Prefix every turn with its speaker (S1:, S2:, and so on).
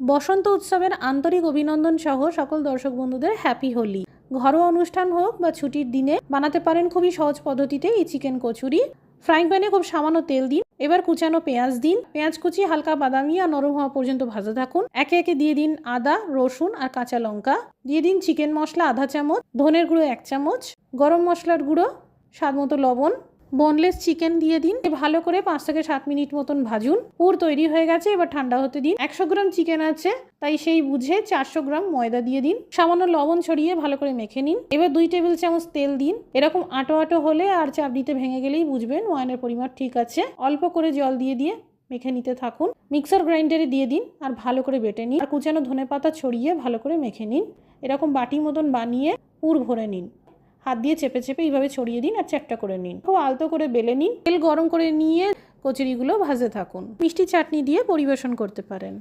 S1: বসন্ত উৎসবের আন্তরিক অভিনন্দন সহ সকল দর্শক বন্ধুদের হ্যাপি হোলি। ঘরোয়া অনুষ্ঠান হোক বা ছুটির দিনে বানাতে পারেন খুবই সহজ পদ্ধতিতে এই চিকেন কচুরি। ফ্রাইং প্যানে খুব সামান্য তেল দিন, এবার কুচানো পেঁয়াজ দিন, পেঁয়াজ কুচি হালকা বাদামি আর নরম হওয়া পর্যন্ত ভাজা থাকুন। একে একে দিয়ে দিন আদা, রসুন আর কাঁচা লঙ্কা, দিয়ে দিন চিকেন মশলা আধা চামচ, ধনের গুঁড়ো 1 চামচ, গরম মশলার গুঁড়ো, স্বাদ মতো লবণ, বোনলেস চিকেন দিয়ে দিন। ভালো করে 5 থেকে 7 মিনিট মতন ভাজুন। পুর তৈরি হয়ে গেছে, এবার ঠান্ডা হতে দিন। 100 গ্রাম চিকেন আছে, তাই সেই বুঝে 400 গ্রাম ময়দা দিয়ে দিন। সামান্য লবণ ছড়িয়ে ভালো করে মেখে নিন। এবার 2 টেবিল চামচ তেল দিন। এরকম আটো আটো হলে আর চাপ দিতে ভেঙে গেলেই বুঝবেন ময়দার পরিমাণ ঠিক আছে। অল্প করে জল দিয়ে মেখে নিতে থাকুন। মিক্সার গ্রাইন্ডারে দিয়ে দিন আর ভালো করে বেটে নিন। আর কুচানো ধনেপাতা ছড়িয়ে ভালো করে মেখে নিন। এরকম বাটি মতন বানিয়ে পুর ভরে নিন। হাত দিয়ে চেপে চেপে এইভাবে ছড়িয়ে দিন আর চ্যাপ্টা করে নিন। খুব আলতো করে বেলে নিন। তেল গরম করে নিয়ে কচুরিগুলো ভাজতে থাকুন। মিষ্টি চাটনি দিয়ে পরিবেশন করতে পারেন।